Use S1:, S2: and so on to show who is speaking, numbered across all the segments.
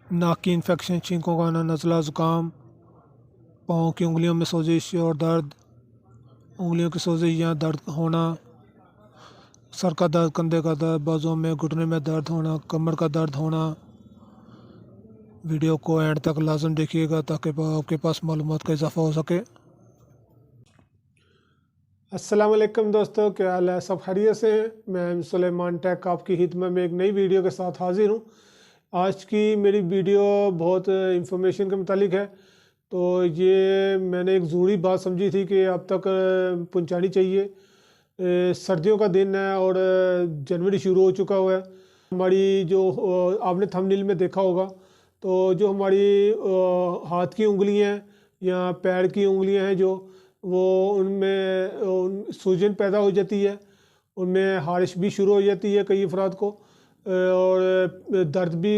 S1: नाक की इन्फेक्शन, छींकों का आना, नज़ला, ज़ुकाम, पाँव की उंगलियों में सोजिश और दर्द, उंगलियों की सोजिश या दर्द होना, सर का दर्द, कंधे का दर्द, बाजुओं में, घुटने में दर्द होना, कमर का दर्द होना। वीडियो को एंड तक लाजम देखिएगा ताकि आपके पास मालूमात का इजाफ़ा हो सके।
S2: अस्सलाम वालेकुम दोस्तों, क्या हाल है? सब खैरियत से हैं? मैं सुलेमान टेक आपकी खिदमत में एक नई वीडियो के साथ हाजिर हूँ। आज की मेरी वीडियो बहुत इंफॉर्मेशन के मुतालिक है। तो ये मैंने एक ज़रूरी बात समझी थी कि अब तक पहुँचानी चाहिए। सर्दियों का दिन है और जनवरी शुरू हो चुका हुआ है। हमारी जो आपने थंबनेल में देखा होगा, तो जो हमारी हाथ की उंगलियां हैं या पैर की उंगलियां हैं, जो वो उनमें सूजन पैदा हो जाती है, उनमें हारिश भी शुरू हो जाती है कई अफराद को, और दर्द भी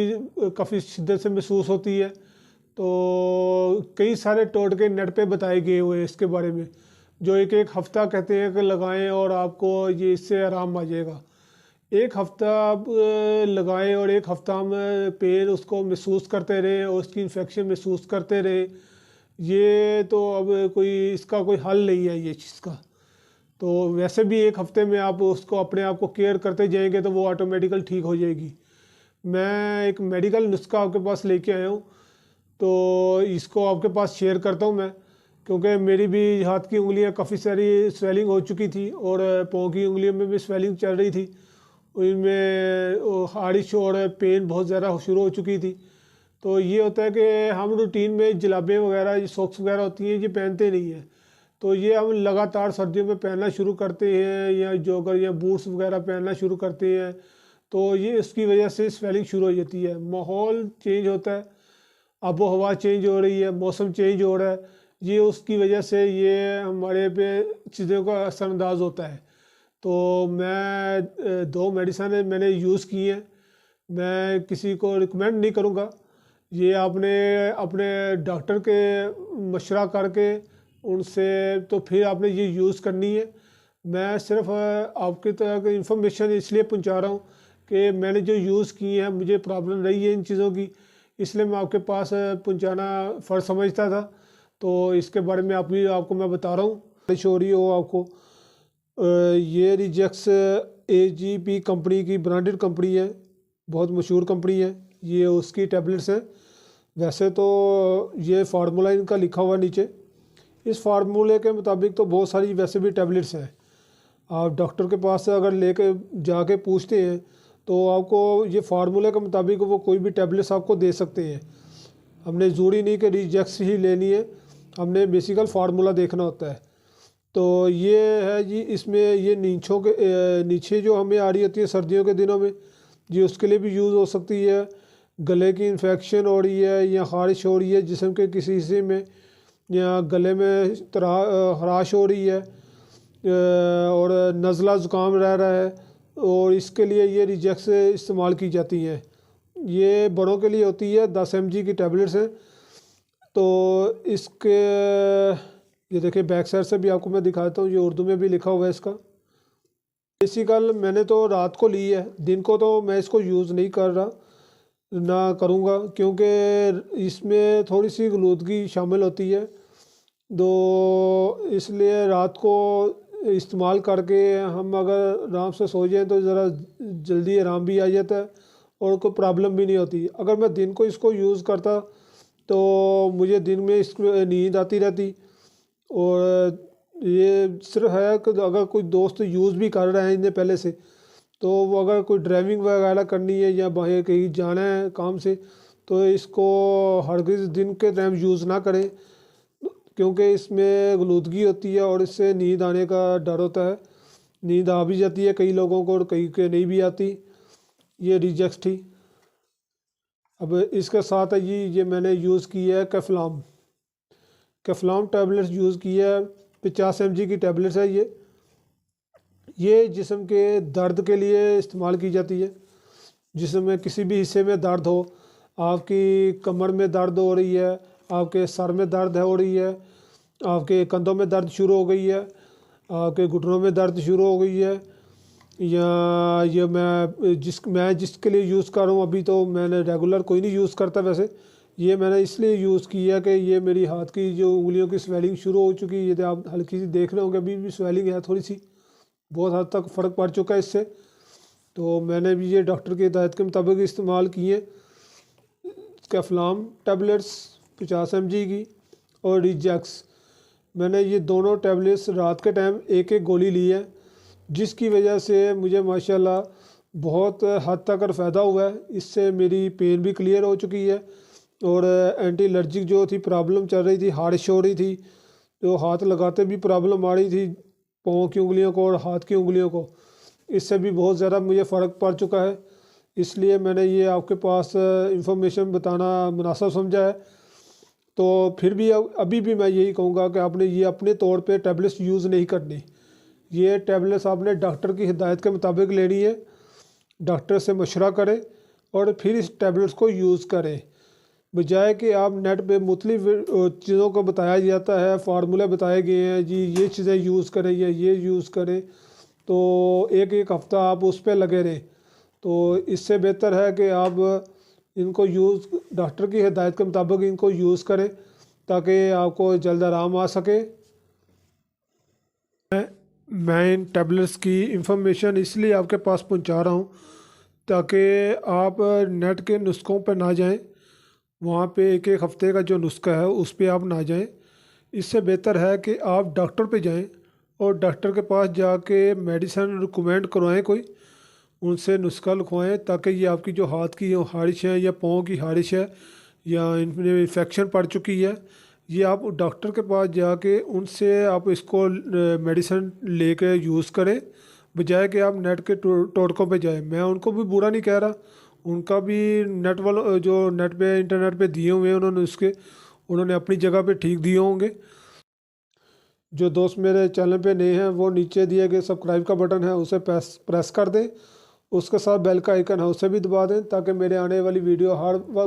S2: काफ़ी शिद्दत से महसूस होती है। तो कई सारे टोटके नेट पे बताए गए हुए हैं इसके बारे में, जो एक एक हफ़्ता कहते हैं कि लगाएं और आपको ये इससे आराम आ जाएगा। एक हफ़्ता आप लगाएं और एक हफ़्ता हम पेन उसको महसूस करते रहें और उसकी इन्फेक्शन महसूस करते रहें, ये तो अब कोई इसका कोई हल नहीं है ये चीज़ का। तो वैसे भी एक हफ़्ते में आप उसको अपने आप को केयर करते जाएंगे तो वो ऑटोमेटिकल ठीक हो जाएगी। मैं एक मेडिकल नुस्खा आपके पास लेके आया हूँ, तो इसको आपके पास शेयर करता हूँ मैं, क्योंकि मेरी भी हाथ की उंगलियाँ काफ़ी सारी स्वेलिंग हो चुकी थी और पाँव की उंगलियों में भी स्वेलिंग चल रही थी। इनमें हारिश और पेन बहुत ज़्यादा शुरू हो चुकी थी। तो ये होता है कि हम रूटीन में जुराबें वगैरह, सॉक्स वगैरह होती हैं, ये पहनते नहीं हैं। तो ये हम लगातार सर्दियों में पहनना शुरू करते हैं या जॉगर या बूट्स वगैरह पहनना शुरू करते हैं, तो ये इसकी वजह से स्वेलिंग शुरू हो जाती है। माहौल चेंज होता है, आबो हवा चेंज हो रही है, मौसम चेंज हो रहा है, ये उसकी वजह से ये हमारे पे चीज़ों का असरअंदाज होता है। तो मैं दो मेडिसन मैंने यूज़ की हैं, मैं किसी को रिकमेंड नहीं करूँगा। ये आपने अपने डॉक्टर के मशवरा करके उनसे तो फिर आपने ये यूज़ करनी है। मैं सिर्फ आपकी तरह की इंफॉर्मेशन इसलिए पहुंचा रहा हूँ कि मैंने जो यूज़ की है, मुझे प्रॉब्लम रही है इन चीज़ों की, इसलिए मैं आपके पास पहुंचाना फ़र्ज़ समझता था। तो इसके बारे में आपको मैं बता रहा हूँ। बारिश हो रही हो आपको, ये रिजेक्स AGP कंपनी की ब्रांडेड कंपनी है, बहुत मशहूर कंपनी है। ये उसकी टैबलेट्स हैं। वैसे तो ये फार्मूला इनका लिखा हुआ नीचे, इस फार्मूले के मुताबिक तो बहुत सारी वैसे भी टैबलेट्स हैं। आप डॉक्टर के पास से अगर लेके जाके पूछते हैं तो आपको ये फार्मूले के मुताबिक वो कोई भी टैबलेट्स आपको दे सकते हैं। हमने ज़रूरी नहीं कि रिजेक्स ही लेनी है, हमने बेसिकल फार्मूला देखना होता है। तो ये है जी, इसमें ये नीचे जो हमें आ रही होती है सर्दियों के दिनों में, ये उसके लिए भी यूज़ हो सकती है। गले की इन्फेक्शन हो रही है या ख़ारिश हो रही है जिस्म के किसी हिस्से में, या गले में खराश हो रही है, और नज़ला ज़ुकाम रह रहा है, और इसके लिए ये रिजेक्स इस्तेमाल की जाती हैं। ये बड़ों के लिए होती है, 10 mg की टैबलेट्स हैं। तो इसके ये देखिए बैक साइड से भी आपको मैं दिखाता हूँ, ये उर्दू में भी लिखा हुआ है इसका। बेसिकल मैंने तो रात को ली है, दिन को तो मैं इसको यूज़ नहीं कर रहा ना करूँगा, क्योंकि इसमें थोड़ी सी गलूदगी शामिल होती है। तो इसलिए रात को इस्तेमाल करके हम अगर आराम से सो जाएं तो ज़रा जल्दी आराम भी आ जाता है और कोई प्रॉब्लम भी नहीं होती। अगर मैं दिन को इसको यूज़ करता तो मुझे दिन में इसको नींद आती रहती। और ये सिर्फ है कि अगर कोई दोस्त यूज़ भी कर रहे हैं इन्हें पहले से, तो वो अगर कोई ड्राइविंग वगैरह करनी है या बाहर कहीं जाना है काम से, तो इसको हरगिज़ दिन के टाइम यूज़ ना करें, क्योंकि इसमें गलूदगी होती है और इससे नींद आने का डर होता है। नींद आ भी जाती है कई लोगों को और कई के नहीं भी आती। ये रिजेक्ट थी। अब इसके साथ है ये मैंने यूज़ की है कैफ्लाम टैबलेट्स यूज़ की है। 50 mg की टैबलेट्स है ये जिस्म के दर्द के लिए इस्तेमाल की जाती है। जिस्म में किसी भी हिस्से में दर्द हो, आपकी कमर में दर्द हो रही है, आपके सर में दर्द हो रही है, आपके कंधों में दर्द शुरू हो गई है, आपके घुटनों में दर्द शुरू हो गई है, या ये मैं जिसके लिए यूज़ कर रहा हूँ, अभी तो मैंने रेगुलर कोई नहीं यूज़ करता वैसे, ये मैंने इसलिए यूज़ किया कि ये मेरी हाथ की जो उंगलियों की स्वेलिंग शुरू हो चुकी है, ये आप हल्की सी देख रहे होंगे, अभी भी स्वेलिंग है थोड़ी सी, बहुत हद तक फ़र्क पड़ चुका है इससे। तो मैंने भी ये डॉक्टर की हिदायत के मुताबिक इस्तेमाल किए। कैफ्लाम टैबलेट्स 50 mg की और रिजैक्स, मैंने ये दोनों टैबलेट्स रात के टाइम एक एक गोली ली है, जिसकी वजह से मुझे माशाल्लाह बहुत हद तक फ़ायदा हुआ है। इससे मेरी पेन भी क्लियर हो चुकी है और एंटी एलर्जिक जो थी प्रॉब्लम चल रही थी, हार्श हो रही थी, तो हाथ लगाते भी प्रॉब्लम आ रही थी पाँव की उंगलियों को और हाथ की उंगलियों को, इससे भी बहुत ज़्यादा मुझे फ़र्क पड़ चुका है। इसलिए मैंने ये आपके पास इंफॉर्मेशन बताना मुनासिब समझा है। तो फिर भी अभी भी मैं यही कहूँगा कि आपने ये अपने तौर पे टैबलेट्स यूज़ नहीं करनी। ये टैबलेट्स आपने डॉक्टर की हिदायत के मुताबिक लेनी है, डॉक्टर से मशवरा करें और फिर इस टैबलेट्स को यूज़ करें, बजाय कि आप नेट पे मुख्तलिफ चीज़ों को बताया जाता है, फार्मूले बताए गए हैं जी, ये चीज़ें यूज़ करें या ये यूज़ करें, तो एक एक हफ़्ता आप उस पर लगे रहें। तो इससे बेहतर है कि आप इनको डॉक्टर की हिदायत के मुताबिक इनको यूज़ करें ताकि आपको जल्द आराम आ सके। मैं इन टैबलेट्स की इंफॉर्मेशन इसलिए आपके पास पहुंचा रहा हूं ताकि आप नेट के नुस्खों पर ना जाएं, वहाँ पे एक एक हफ़्ते का जो नुस्खा है उस पर आप ना जाएं। इससे बेहतर है कि आप डॉक्टर पे जाएं और डॉक्टर के पास जाके मेडिसिन रिकमेंड करवाएं, कोई उनसे नुस्खा लिखवाएं, ताकि ये आपकी जो हाथ की हारिश है या पाँव की हारिश है या इनमें इन्फेक्शन पड़ चुकी है, ये आप डॉक्टर के पास जाके उनसे आप इसको मेडिसिन लेके यूज़ करें, बजाय कि आप नेट के टोटकों पे जाएं। मैं उनको भी बुरा नहीं कह रहा, उनका भी नेट वालों जो नेट पे इंटरनेट पे दिए हुए हैं उन्होंने अपनी जगह पे ठीक दिए होंगे। जो दोस्त मेरे चैनल पे नए हैं वो नीचे दिए गए सब्सक्राइब का बटन है उसे प्रेस कर दें, उसके साथ बेल का आइकन है उसे भी दबा दें, ताकि मेरे आने वाली वीडियो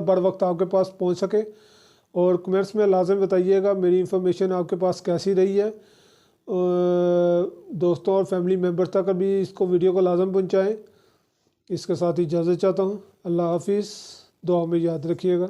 S2: बर वक्त आपके पास पहुंच सके। और कमेंट्स में लाजम बताइएगा मेरी इंफॉर्मेशन आपके पास कैसी रही है। दोस्तों और फैमिली मेम्बर्स तक भी इसको वीडियो को लाजम पहुँचाएँ। इसके साथ ही इजाज़त चाहता हूँ। अल्लाह हाफिज़, दुआ में याद रखिएगा।